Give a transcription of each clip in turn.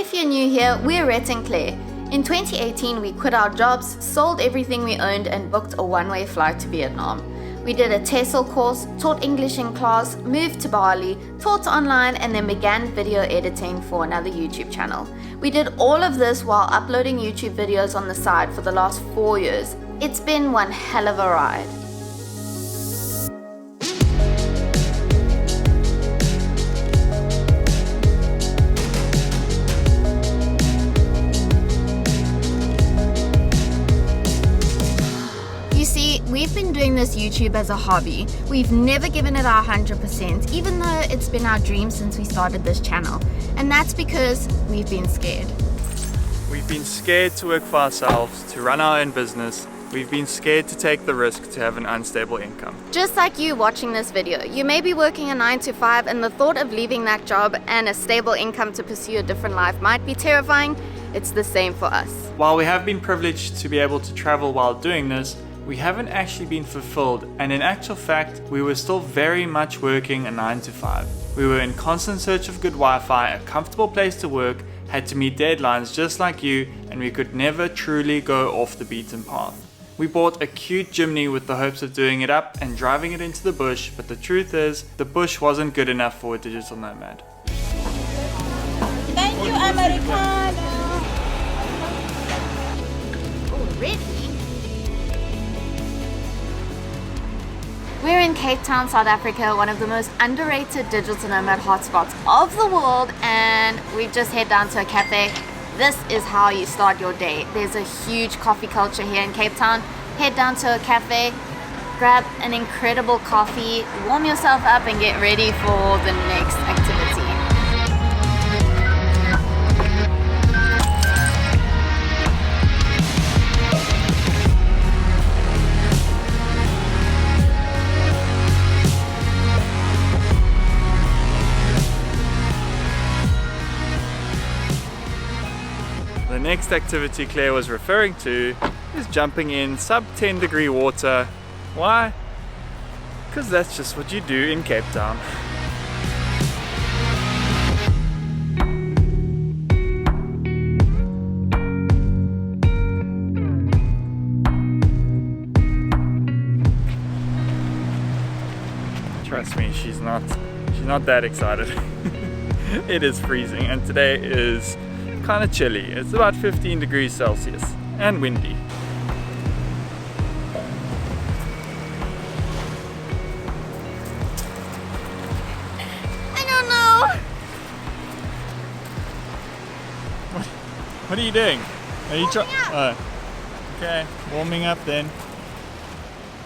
If you're new here, we're Rhett and Claire. In 2018, we quit our jobs, sold everything we owned, and booked a one-way flight to Vietnam. We did a TESOL course, taught English in class, moved to Bali, taught online, and then began video editing for another YouTube channel. We did all of this while uploading YouTube videos on the side for the last 4 years. It's been one hell of a ride. You see, we've been doing this YouTube as a hobby. We've never given it our 100%, even though it's been our dream since we started this channel. And that's because we've been scared. We've been scared to work for ourselves, to run our own business. We've been scared to take the risk to have an unstable income. Just like you watching this video, you may be working a 9 to 5 and the thought of leaving that job and a stable income to pursue a different life might be terrifying. It's the same for us. While we have been privileged to be able to travel while doing this, we haven't actually been fulfilled, and in actual fact, we were still very much working a 9 to 5. We were in constant search of good Wi-Fi, a comfortable place to work, had to meet deadlines just like you, and we could never truly go off the beaten path. We bought a cute Jimny with the hopes of doing it up and driving it into the bush, but the truth is, the bush wasn't good enough for a digital nomad. Thank you, Americano. Already? We're in Cape Town, South Africa, one of the most underrated digital nomad hotspots of the world, and we've just head down to a cafe. This is how you start your day. There's a huge coffee culture here in Cape Town. Head down to a cafe, grab an incredible coffee, warm yourself up, and get ready for the next activity. The next activity Claire was referring to is jumping in sub 10 degree water. Why? Because that's just what you do in Cape Town. Trust me, she's not that excited. It is freezing, and today is kind of chilly. It's about 15 degrees Celsius and windy. I don't know. What are you doing? Are you trying? Okay, warming up then.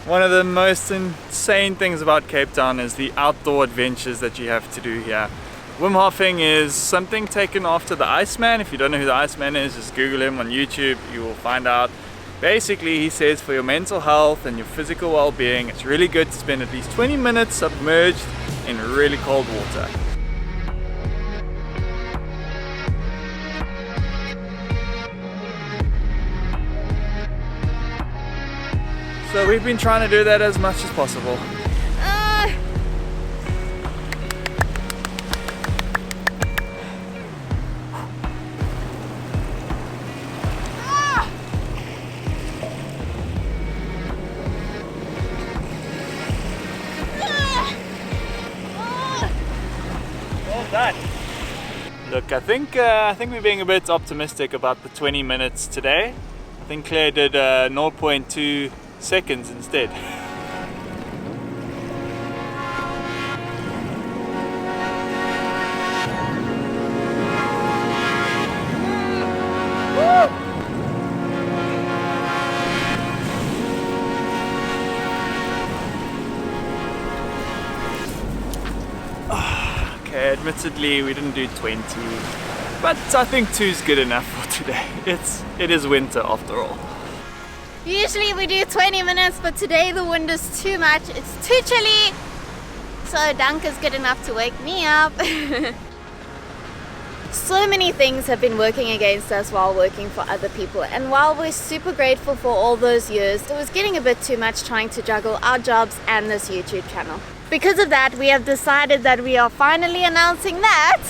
One of the most insane things about Cape Town is the outdoor adventures that you have to do here. Wim Hofing is something taken after the Iceman. If you don't know who the Iceman is, just Google him on YouTube, you will find out. Basically, he says for your mental health and your physical well-being, it's really good to spend at least 20 minutes submerged in really cold water. So we've been trying to do that as much as possible. Look, I think we're being a bit optimistic about the 20 minutes today. I think Claire did 0.2 seconds instead. Okay, admittedly we didn't do 20, but I think 2 is good enough for today. It is winter after all. Usually we do 20 minutes, but today the wind is too much. It's too chilly. So Dunk is good enough to wake me up. So many things have been working against us while working for other people, and while we're super grateful for all those years, it was getting a bit too much trying to juggle our jobs and this YouTube channel. Because of that, we have decided that we are finally announcing that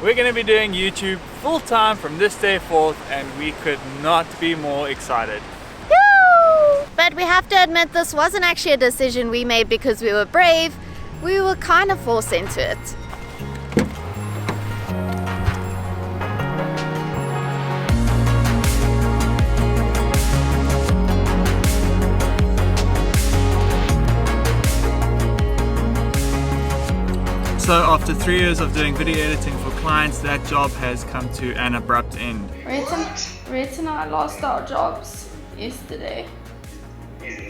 We're going to be doing YouTube full time from this day forth, and we could not be more excited. Woo! But we have to admit, this wasn't actually a decision we made because we were brave. We were kind of forced into it. So after 3 years of doing video editing for clients, that job has come to an abrupt end. Rhett and I lost our jobs yesterday.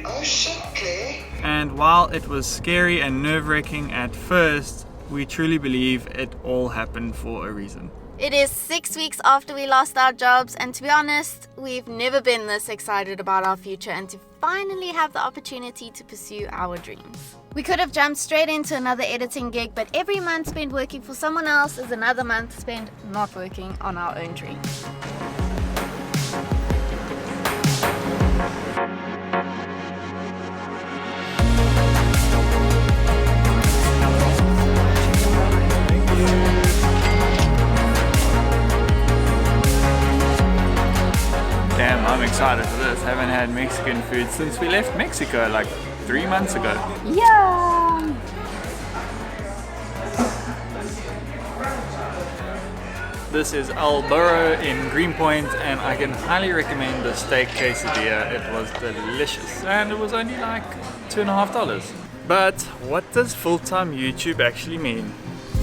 Oh shit, Claire. And while it was scary and nerve-wracking at first, we truly believe it all happened for a reason. It is 6 weeks after we lost our jobs, and to be honest, we've never been this excited about our future and to finally have the opportunity to pursue our dreams. We could have jumped straight into another editing gig, but every month spent working for someone else is another month spent not working on our own dreams. Damn, I'm excited for this. Haven't had Mexican food since we left Mexico like 3 months ago. Yeah. This is El Burro in Greenpoint, and I can highly recommend the steak quesadilla. It was delicious, and it was only like $2.50. But what does full-time YouTube actually mean?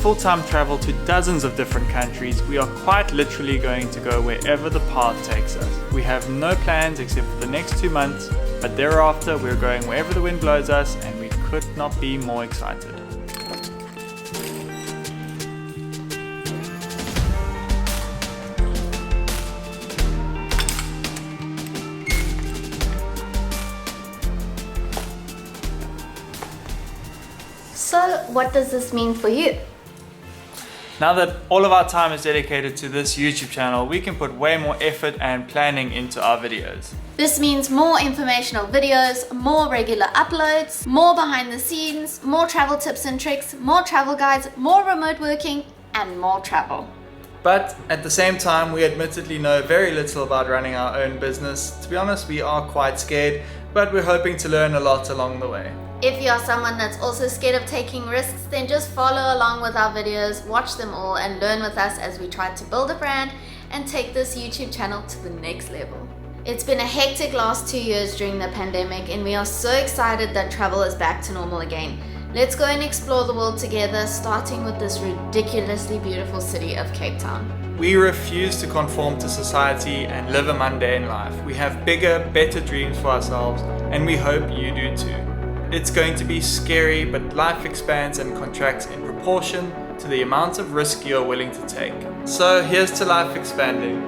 Full-time travel to dozens of different countries. We are quite literally going to go wherever the path takes us. We have no plans except for the next 2 months, but thereafter we're going wherever the wind blows us, and we could not be more excited. So, what does this mean for you? Now that all of our time is dedicated to this YouTube channel, we can put way more effort and planning into our videos. This means more informational videos, more regular uploads, more behind the scenes, more travel tips and tricks, more travel guides, more remote working, and more travel. But at the same time, we admittedly know very little about running our own business. To be honest, we are quite scared, but we're hoping to learn a lot along the way. If you are someone that's also scared of taking risks, then just follow along with our videos, watch them all, and learn with us as we try to build a brand and take this YouTube channel to the next level. It's been a hectic last 2 years during the pandemic, and we are so excited that travel is back to normal again. Let's go and explore the world together, starting with this ridiculously beautiful city of Cape Town. We refuse to conform to society and live a mundane life. We have bigger, better dreams for ourselves, and we hope you do too. It's going to be scary, but life expands and contracts in proportion to the amount of risk you're willing to take. So here's to life expanding.